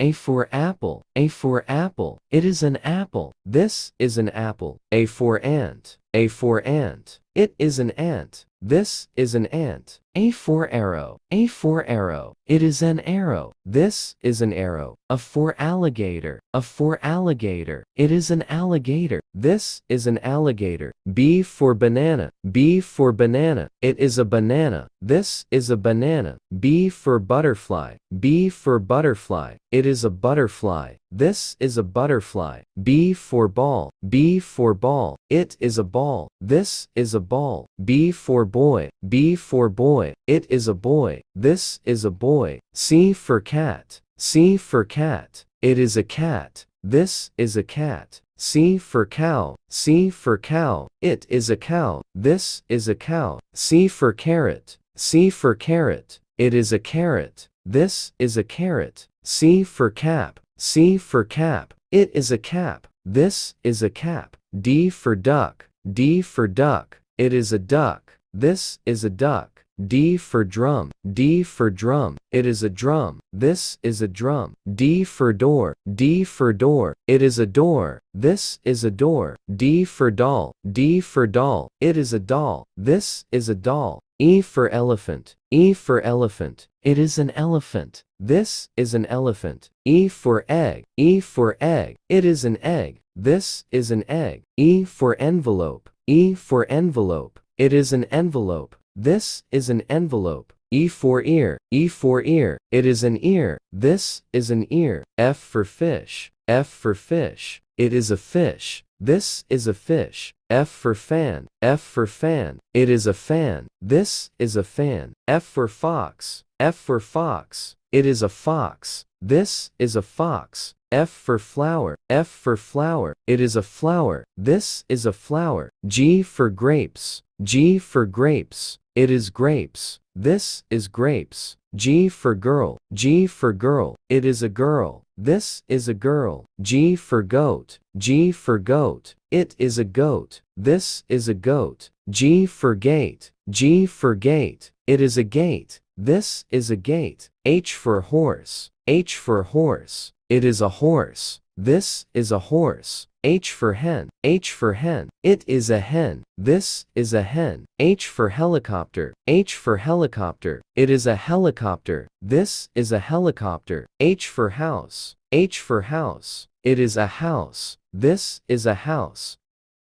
A for apple, A for apple, it is an apple, this is an apple. A for ant, A for ant, it is an ant, this is an ant. A for arrow, A for arrow, it is an arrow, this is an arrow. A for alligator, A for alligator, it is an alligator, this is an alligator. B for banana, B for banana, it is a banana, this is a banana. B for butterfly, B for butterfly, it is a butterfly, this is a butterfly. B for ball, B for ball, it is a ball, this is a ball. B for boy, B for boy, it is a boy, this is a boy. C for cat, C for cat, it is a cat, this is a cat. C for cow, C for cow, it is a cow, this is a cow. C for carrot, C for carrot, it is a carrot, this is a carrot. C for cap, C for cap, it is a cap, this is a cap. D for duck, D for duck, it is a duck, this is a duck. D for drum, D for drum, it is a drum, this is a drum. D for door, D for door, it is a door, this is a door. D for doll, D for doll, it is a doll, this is a doll. E for elephant, E for elephant, it is an elephant, this is an elephant. E for egg, E for egg, it is an egg, this is an egg. E for envelope, E for envelope, it is an envelope, this is an envelope. E for ear, E for ear, it is an ear, this is an ear. F for fish, F for fish, it is a fish, this is a fish. F for fan, F for fan, it is a fan, this is a fan. F for fox, F for fox, it is a fox, this is a fox. F for flower, F for flower, it is a flower, this is a flower. G for grapes, G for grapes, it is grapes, this is grapes. G for girl, G for girl, it is a girl, this is a girl. G for goat, G for goat, it is a goat, this is a goat. G for gate, G for gate, it is a gate, this is a gate. H for horse, H for horse, it is a horse, this is a horse. H for hen, H for hen, it is a hen, this is a hen. H for helicopter, H for helicopter, it is a helicopter, this is a helicopter. H for house, H for house, it is a house, this is a house.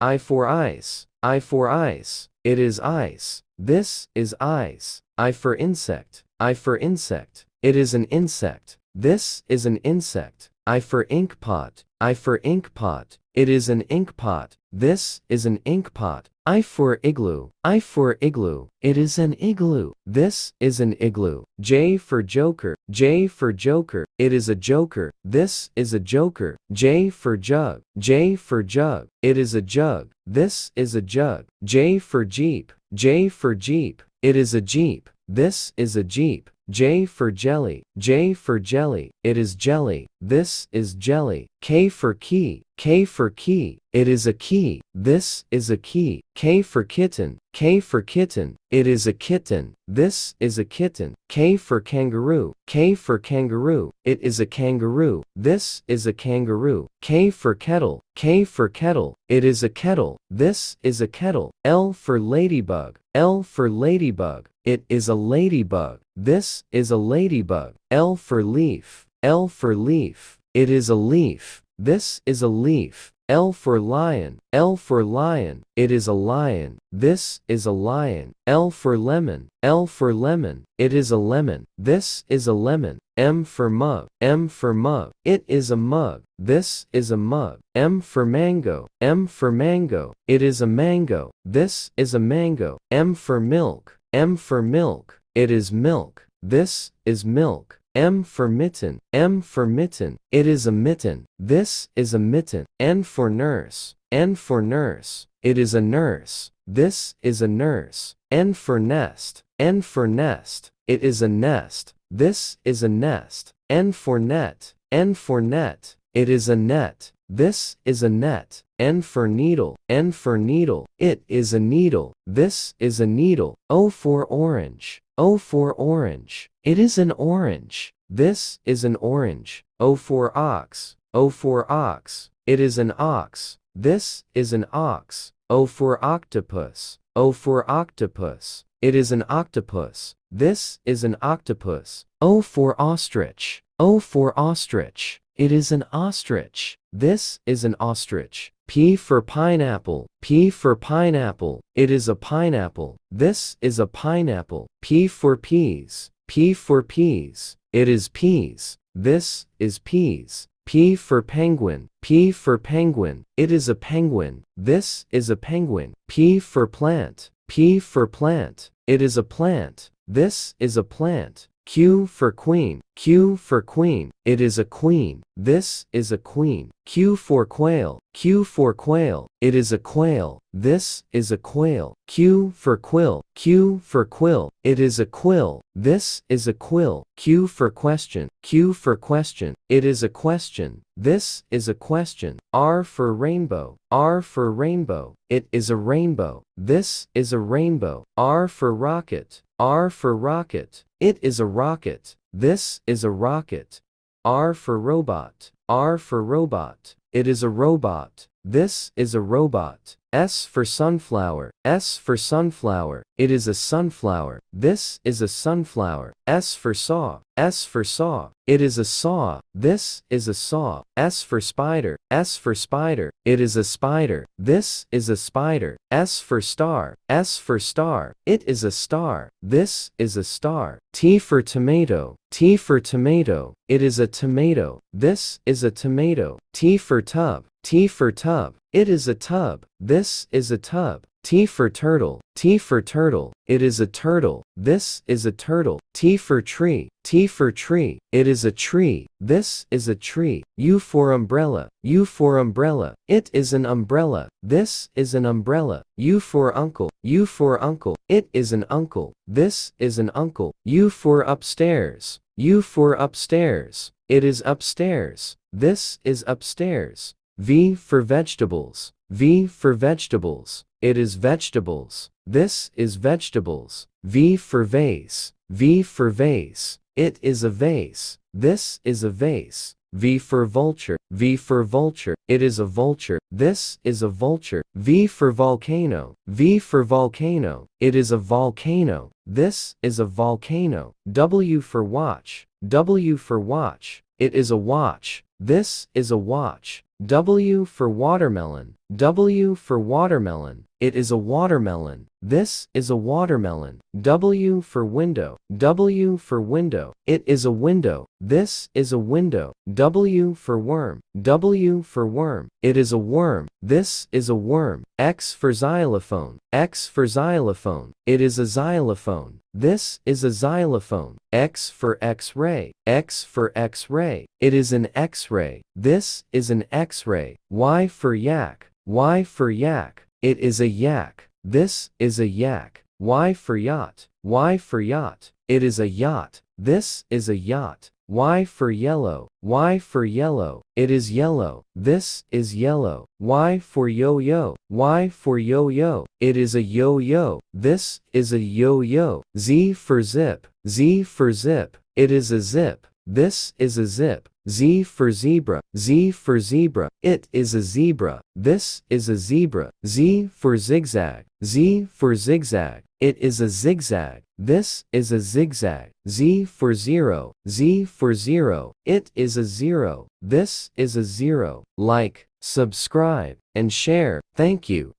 I for ice, I for ice, it is ice, this is ice. I for insect, I for insect, it is an insect, this is an insect. I for inkpot, I for inkpot, it is an inkpot, this is an inkpot. I for igloo, I for igloo, it is an igloo, this is an igloo. J for joker, J for joker, it is a joker, this is a joker. J for jug, J for jug, it is a jug, this is a jug. J for jeep, J for jeep, it is a jeep, this is a jeep. J for jelly, J for jelly, it is jelly, this is jelly. K for key, K for key, it is a key, this is a key. K for kitten, K for kitten, it is a kitten, this is a kitten. K for kangaroo, K for kangaroo, it is a kangaroo, this is a kangaroo. K for kettle, K for kettle, it is a kettle, this is a kettle. L for ladybug, L for ladybug, it is a ladybug, this is a ladybug. L for leaf, L for leaf, it is a leaf, this is a leaf. L for lion, L for lion, it is a lion, this is a lion. L for lemon, L for lemon, it is a lemon, this is a lemon. M for mug, M for mug, it is a mug, this is a mug. M for mango, M for mango, it is a mango, this is a mango. M for milk, M for milk, it is milk, this is milk. M for mitten, M for mitten, it is a mitten, this is a mitten. N for nurse, N for nurse, it is a nurse, this is a nurse. N for nest, N for nest, it is a nest, this is a nest. N for net, N for net, it is a net, this is a net. N for needle, N for needle, it is a needle, this is a needle. O for orange, O for orange, it is an orange, This is an orange. O for ox. O for ox. It is an ox. This is an ox. O for octopus. O for octopus. It is an octopus. This is an octopus. O for ostrich. O for ostrich. It is an ostrich. This is an ostrich. P for pineapple. P for pineapple. It is a pineapple. This is a pineapple. P for peas. P for peas. It is peas. This is peas. P for penguin. P for penguin. It is a penguin. This is a penguin. P for plant. P for plant. It is a plant. This is a plant. Q for queen. Q for queen. It is a queen. This is a queen. Q for quail. Q for quail. It is a quail. This is a quail. Q for quill. Q for quill. It is a quill. This is a quill. Q for question. Q for question. It is a question. This is a question. R for rainbow. R for rainbow. It is a rainbow. This is a rainbow. R for rocket. R for rocket. It is a rocket. This is a rocket. R for robot. R for robot. It is a robot. This is a robot. S for sunflower. S for sunflower. It is a sunflower. This is a sunflower. S for saw. S for saw. It is a saw. This is a saw. S for spider. S for spider. It is a spider. This is a spider. S for star. S for star. It is a star. This is a star. T for tomato. T for tomato. It is a tomato. This is a tomato. T for tub. T for tub. It is a tub. This is a tub. T for turtle. T for turtle. It is a turtle. This is a turtle. T for tree. T for tree. It is a tree. This is a tree. U for umbrella. U for umbrella. It is an umbrella. This is an umbrella. U for uncle. U for uncle. It is an uncle. This is an uncle. U for upstairs. U for upstairs. It is upstairs. This is upstairs. V for vegetables. V for vegetables. It is vegetables. This is vegetables. V for vase. V for vase. It is a vase. This is a vase. V for vulture. V for vulture. It is a vulture. This is a vulture. V for volcano. V for volcano. It is a volcano. This is a volcano. W for watch. W for watch. It is a watch. This is a watch. W for watermelon. W for watermelon. It is a watermelon. This is a watermelon. W for window. W for window. It is a window. This is a window. W for worm. W for worm. It is a worm. This is a worm. X for xylophone. X for xylophone. It is a xylophone. This is a xylophone. X for X-ray. X for X-ray. It is an X-ray. This is an X-ray. Y for yak. Y for yak. It is a yak. This is a yak. Y for yacht. Y for yacht. It is a yacht. This is a yacht. Y for yellow. Y for yellow. It is yellow. This is yellow. Y for yo-yo. Y for yo-yo. It is a yo-yo. This is a yo-yo. Z for zip. Z for zip. It is a zip. This is a zip. Z for zebra. Z for zebra. It is a zebra. This is a zebra. Z for zigzag. Z for zigzag. It is a zigzag. This is a zigzag. Z for zero. Z for zero. It is a zero. This is a zero. Like, subscribe, and share. Thank you.